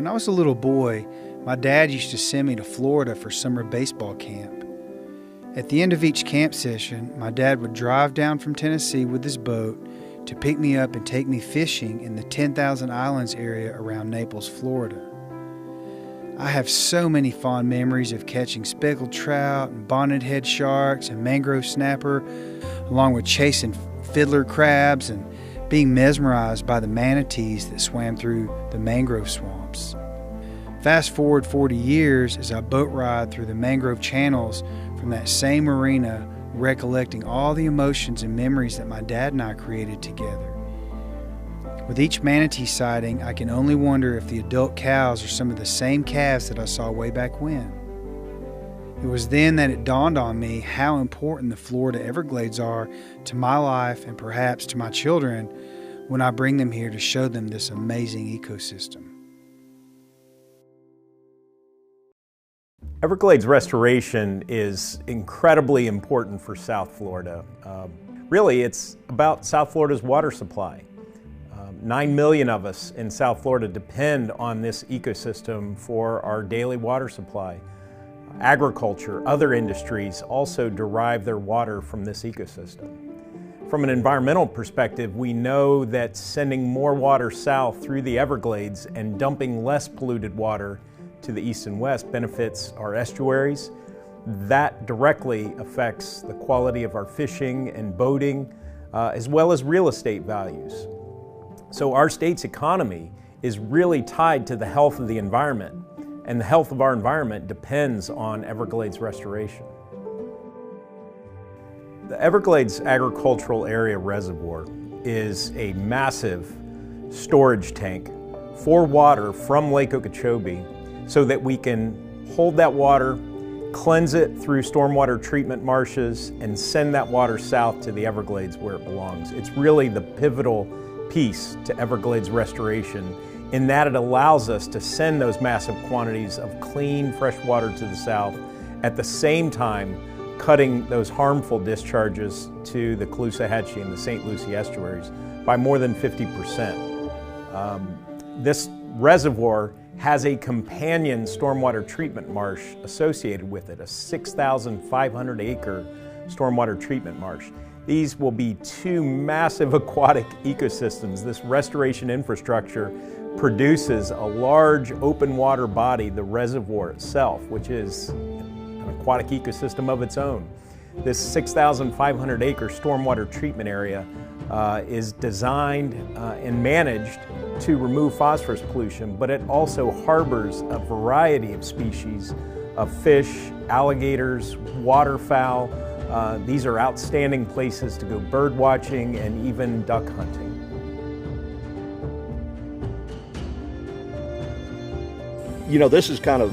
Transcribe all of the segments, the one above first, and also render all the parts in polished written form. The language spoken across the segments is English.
When I was a little boy, my dad used to send me to Florida for summer baseball camp. At the end of each camp session, my dad would drive down from Tennessee with his boat to pick me up and take me fishing in the 10,000 Islands area around Naples, Florida. I have so many fond memories of catching speckled trout and bonnethead sharks and mangrove snapper, along with chasing fiddler crabs and being mesmerized by the manatees that swam through the mangrove swamps. Fast forward 40 years as I boat ride through the mangrove channels from that same marina, recollecting all the emotions and memories that my dad and I created together. With each manatee sighting, I can only wonder if the adult cows are some of the same calves that I saw way back when. It was then that it dawned on me how important the Florida Everglades are to my life and perhaps to my children when I bring them here to show them this amazing ecosystem. Everglades restoration is incredibly important for South Florida. Really, it's about South Florida's water supply. 9 million of us in South Florida depend on this ecosystem for our daily water supply. Agriculture, other industries also derive their water from this ecosystem. From an environmental perspective, we know that sending more water south through the Everglades and dumping less polluted water to the east and west benefits our estuaries. That directly affects the quality of our fishing and boating, as well as real estate values. So our state's economy is really tied to the health of the environment, and the health of our environment depends on Everglades restoration. The Everglades Agricultural Area Reservoir is a massive storage tank for water from Lake Okeechobee so that we can hold that water, cleanse it through stormwater treatment marshes, and send that water south to the Everglades where it belongs. It's really the pivotal piece to Everglades restoration in that it allows us to send those massive quantities of clean, fresh water to the south, at the same time cutting those harmful discharges to the Caloosahatchee and the St. Lucie estuaries by more than 50%. This reservoir has a companion stormwater treatment marsh associated with it, a 6,500 acre stormwater treatment marsh. These will be two massive aquatic ecosystems. This restoration infrastructure produces a large open water body, the reservoir itself, which is an aquatic ecosystem of its own. This 6,500 acre stormwater treatment area is designed and managed to remove phosphorus pollution, but it also harbors a variety of species of fish, alligators, waterfowl. These are outstanding places to go bird watching and even duck hunting. You know, this is kind of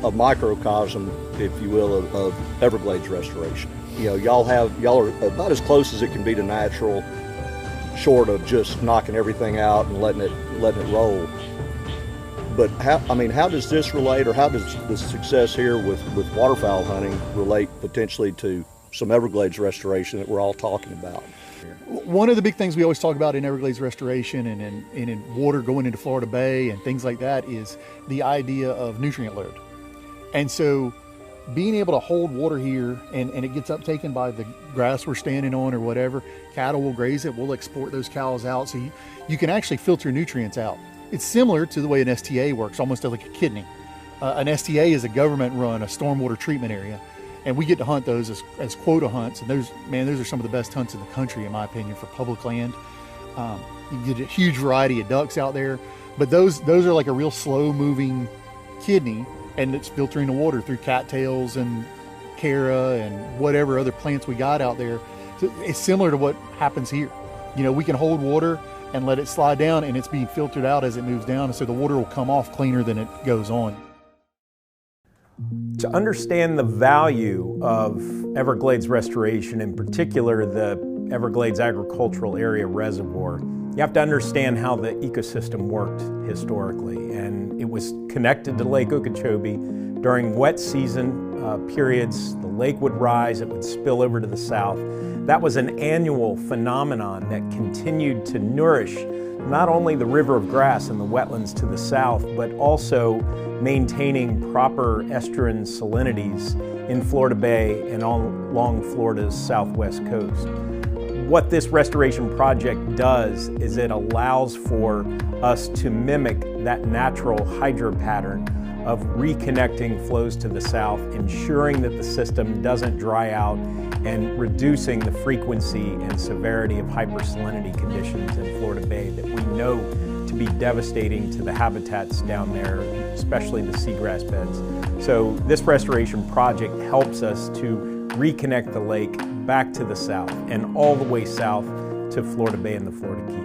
a microcosm, if you will, of Everglades restoration. You know, y'all are about as close as it can be to natural, short of just knocking everything out and letting it roll. But how does this relate, or how does the success here with waterfowl hunting relate potentially to some Everglades restoration that we're all talking about? One of the big things we always talk about in Everglades restoration and in water going into Florida Bay and things like that is the idea of nutrient load. And so being able to hold water here and it gets uptaken by the grass we're standing on or whatever, cattle will graze it, we'll export those cows out, so you can actually filter nutrients out. It's similar to the way an STA works, almost like a kidney. An STA is a government-run, a stormwater treatment area, and we get to hunt those as quota hunts, and those are some of the best hunts in the country, in my opinion, for public land. You get a huge variety of ducks out there, but those are like a real slow-moving kidney, and it's filtering the water through cattails and cara and whatever other plants we got out there. So it's similar to what happens here. You know, we can hold water and let it slide down, and it's being filtered out as it moves down, and so the water will come off cleaner than it goes on. To understand the value of Everglades restoration, in particular the Everglades Agricultural Area Reservoir, you have to understand how the ecosystem worked historically. And it was connected to Lake Okeechobee. During wet season periods, the lake would rise, it would spill over to the south. That was an annual phenomenon that continued to nourish not only the river of grass and the wetlands to the south, but also maintaining proper estuarine salinities in Florida Bay and along Florida's southwest coast. What this restoration project does is it allows for us to mimic that natural hydro pattern of reconnecting flows to the south, ensuring that the system doesn't dry out, and reducing the frequency and severity of hypersalinity conditions in Florida Bay that we know to be devastating to the habitats down there, especially the seagrass beds. So this restoration project helps us to reconnect the lake back to the south and all the way south to Florida Bay and the Florida Keys.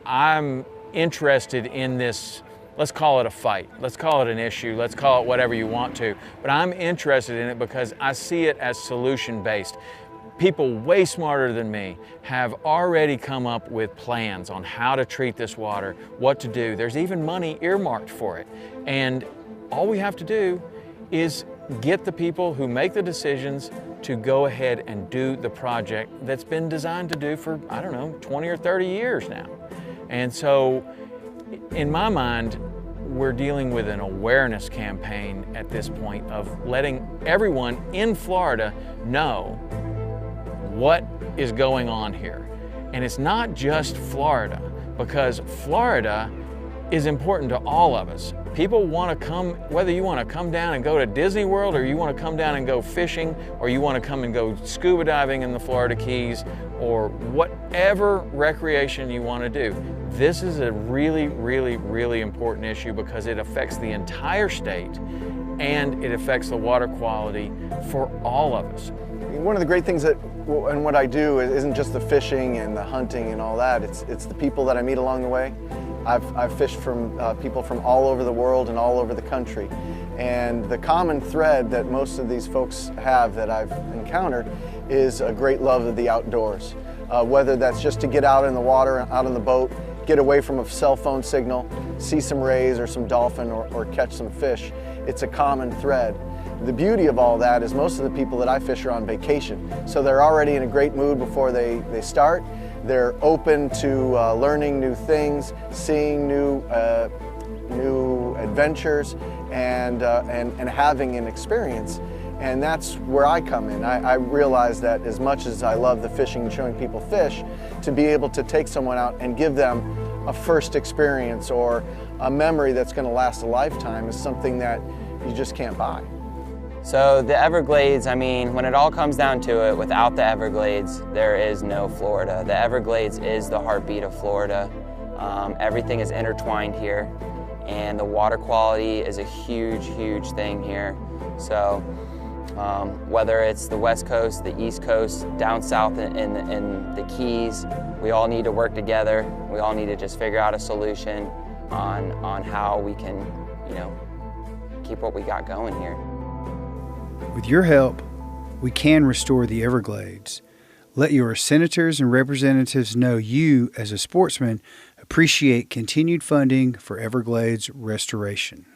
I'm interested in this, let's call it a fight, let's call it an issue, let's call it whatever you want to, but I'm interested in it because I see it as solution-based. People way smarter than me have already come up with plans on how to treat this water, what to do. There's even money earmarked for it. And all we have to do is get the people who make the decisions to go ahead and do the project that's been designed to do for, I don't know, 20 or 30 years now. And so, in my mind, we're dealing with an awareness campaign at this point of letting everyone in Florida know what is going on here. And it's not just Florida, because Florida is important to all of us. People want to come, whether you want to come down and go to Disney World, or you want to come down and go fishing, or you want to come and go scuba diving in the Florida Keys, or whatever recreation you want to do. This is a really, really, really important issue because it affects the entire state and it affects the water quality for all of us. One of the great things and what I do isn't just the fishing and the hunting and all that, it's the people that I meet along the way. I've fished from people from all over the world and all over the country. And the common thread that most of these folks have that I've encountered is a great love of the outdoors. Whether that's just to get out in the water, out on the boat, get away from a cell phone signal, see some rays or some dolphin or catch some fish. It's a common thread. The beauty of all that is most of the people that I fish are on vacation. So they're already in a great mood before they start. They're open to learning new things, seeing new adventures, and having an experience. And that's where I come in. I realize that as much as I love the fishing and showing people fish, to be able to take someone out and give them a first experience or a memory that's going to last a lifetime is something that you just can't buy. So the Everglades, I mean, when it all comes down to it, without the Everglades, there is no Florida. The Everglades is the heartbeat of Florida. Everything is intertwined here, and the water quality is a huge, huge thing here. So whether it's the West Coast, the East Coast, down south in the Keys, we all need to work together. We all need to just figure out a solution on how we can, you know, keep what we got going here. With your help, we can restore the Everglades. Let your senators and representatives know you, as a sportsman, appreciate continued funding for Everglades restoration.